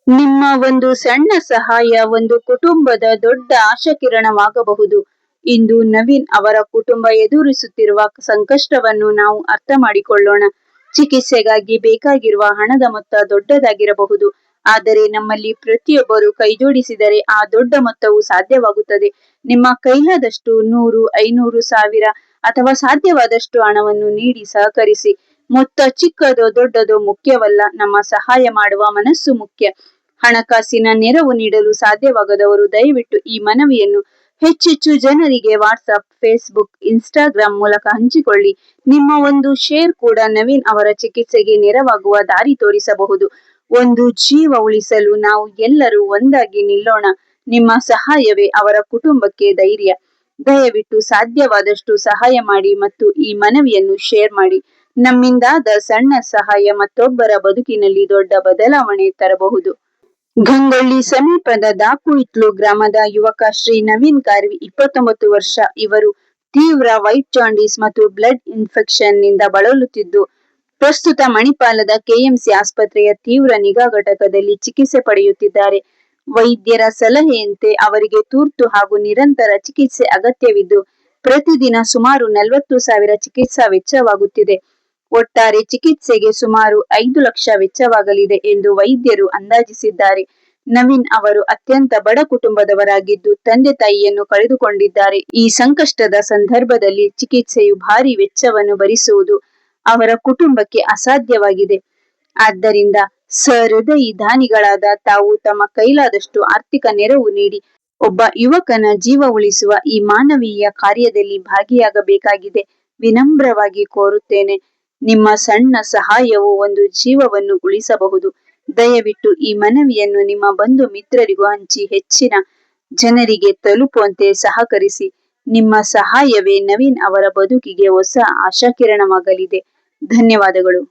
ನಿಮ್ಮ ಒಂದು ಸಣ್ಣ ಸಹಾಯ ಒಂದು ಕುಟುಂಬದ ದೊಡ್ಡ ಆಶಾಕಿರಣವಾಗಬಹುದು. ಇಂದು ನವೀನ್ ಅವರ ಕುಟುಂಬ ಎದುರಿಸುತ್ತಿರುವ ಸಂಕಷ್ಟವನ್ನು ನಾವು ಅರ್ಥ ಮಾಡಿಕೊಳ್ಳೋಣ. ಚಿಕಿತ್ಸೆಗಾಗಿ ಬೇಕಾಗಿರುವ ಹಣದ ಮೊತ್ತ ದೊಡ್ಡದಾಗಿರಬಹುದು, ಆದರೆ ನಮ್ಮಲ್ಲಿ ಪ್ರತಿಯೊಬ್ಬರು ಕೈಜೋಡಿಸಿದರೆ ಆ ದೊಡ್ಡ ಮೊತ್ತವು ಸಾಧ್ಯವಾಗುತ್ತದೆ. ನಿಮ್ಮ ಕೈಲಾದಷ್ಟು 100, 500, 1000 ಅಥವಾ ಸಾಧ್ಯವಾದಷ್ಟು ಹಣವನ್ನು ನೀಡಿ ಸಹಕರಿಸಿ. ಮೊತ್ತ ಚಿಕ್ಕದೋ ದೊಡ್ಡದೋ ಮುಖ್ಯವಲ್ಲ, ನಮ್ಮ ಸಹಾಯ ಮಾಡುವ ಮನಸ್ಸು ಮುಖ್ಯ. ಹಣಕಾಸಿನ ನೆರವು ನೀಡಲು ಸಾಧ್ಯವಾಗದವರು ದಯವಿಟ್ಟು ಈ ಮನವಿಯನ್ನು ಹೆಚ್ಚೆಚ್ಚು ಜನರಿಗೆ ವಾಟ್ಸ್ಆಪ್, ಫೇಸ್ಬುಕ್, ಇನ್ಸ್ಟಾಗ್ರಾಂ ಮೂಲಕ ಹಂಚಿಕೊಳ್ಳಿ. ನಿಮ್ಮ ಒಂದು ಶೇರ್ ಕೂಡ ನವೀನ್ ಅವರ ಚಿಕಿತ್ಸೆಗೆ ನೆರವಾಗುವ ದಾರಿ ತೋರಿಸಬಹುದು. ಒಂದು ಜೀವ ಉಳಿಸಲು ನಾವು ಎಲ್ಲರೂ ಒಂದಾಗಿ ನಿಲ್ಲೋಣ. ನಿಮ್ಮ ಸಹಾಯವೇ ಅವರ ಕುಟುಂಬಕ್ಕೆ ಧೈರ್ಯ. ದಯವಿಟ್ಟು ಸಾಧ್ಯವಾದಷ್ಟು ಸಹಾಯ ಮಾಡಿ ಮತ್ತು ಈ ಮನವಿಯನ್ನು ಶೇರ್ ಮಾಡಿ. ನಮ್ಮಿಂದಾದ ಸಣ್ಣ ಸಹಾಯ ಮತ್ತೊಬ್ಬರ ಬದುಕಿನಲ್ಲಿ ದೊಡ್ಡ ಬದಲಾವಣೆ ತರಬಹುದು. ಗಂಗೊಳ್ಳಿ ಸಮೀಪದ ದಾಕುಯಿತ್ಲು ಗ್ರಾಮದ ಯುವಕ ಶ್ರೀ ನವೀನ್ ಕಾರ್ವಿ, 29 ವರ್ಷ. ಇವರು ತೀವ್ರ ವೈಟ್ ಜಾಂಡೀಸ್ ಮತ್ತು ಬ್ಲಡ್ ಇನ್ಫೆಕ್ಷನ್ ನಿಂದ ಬಳಲುತ್ತಿದ್ದು, ಪ್ರಸ್ತುತ ಮಣಿಪಾಲದ ಕೆಎಂಸಿ ಆಸ್ಪತ್ರೆಯ ತೀವ್ರ ನಿಗಾ ಘಟಕದಲ್ಲಿ ಚಿಕಿತ್ಸೆ ಪಡೆಯುತ್ತಿದ್ದಾರೆ. ವೈದ್ಯರ ಸಲಹೆಯಂತೆ ಅವರಿಗೆ ತುರ್ತು ಹಾಗೂ ನಿರಂತರ ಚಿಕಿತ್ಸೆ ಅಗತ್ಯವಿದ್ದು, ಪ್ರತಿದಿನ ಸುಮಾರು 40,000 ಚಿಕಿತ್ಸಾ ವೆಚ್ಚವಾಗುತ್ತಿದೆ. ಒಟ್ಟಾರೆ ಚಿಕಿತ್ಸೆಗೆ ಸುಮಾರು 5 ಲಕ್ಷ ವೆಚ್ಚವಾಗಲಿದೆ ಎಂದು ವೈದ್ಯರು ಅಂದಾಜಿಸಿದ್ದಾರೆ. ನವೀನ್ ಅವರು ಅತ್ಯಂತ ಬಡ ಕುಟುಂಬದವರಾಗಿದ್ದು, ತಂದೆ ತಾಯಿಯನ್ನು ಕಳೆದುಕೊಂಡಿದ್ದಾರೆ. ಈ ಸಂಕಷ್ಟದ ಸಂದರ್ಭದಲ್ಲಿ ಚಿಕಿತ್ಸೆಯು ಭಾರಿ ವೆಚ್ಚವನ್ನು ಭರಿಸುವುದು ಅವರ ಕುಟುಂಬಕ್ಕೆ ಅಸಾಧ್ಯವಾಗಿದೆ. ಆದ್ದರಿಂದ ಸಹೃದಯಿ ದಾನಿಗಳಾದ ತಾವು ತಮ್ಮ ಕೈಲಾದಷ್ಟು ಆರ್ಥಿಕ ನೆರವು ನೀಡಿ ಒಬ್ಬ ಯುವಕನ ಜೀವ ಉಳಿಸುವ ಈ ಮಾನವೀಯ ಕಾರ್ಯದಲ್ಲಿ ಭಾಗಿಯಾಗಬೇಕಾಗಿದೆ. ವಿನಮ್ರವಾಗಿ ಕೋರುತ್ತೇನೆ. ನಿಮ್ಮ ಸಣ್ಣ ಸಹಾಯವು ಒಂದು ಜೀವವನ್ನು ಉಳಿಸಬಹುದು. ದಯವಿಟ್ಟು ಈ ಮನವಿಯನ್ನು ನಿಮ್ಮ ಬಂಧು ಮಿತ್ರರಿಗೂ ಹಂಚಿ ಹೆಚ್ಚಿನ ಜನರಿಗೆ ತಲುಪುವಂತೆ ಸಹಕರಿಸಿ. ನಿಮ್ಮ ಸಹಾಯವೇ ನವೀನ್ ಅವರ ಬದುಕಿಗೆ ಹೊಸ ಆಶಾಕಿರಣವಾಗಲಿದೆ. ಧನ್ಯವಾದಗಳು.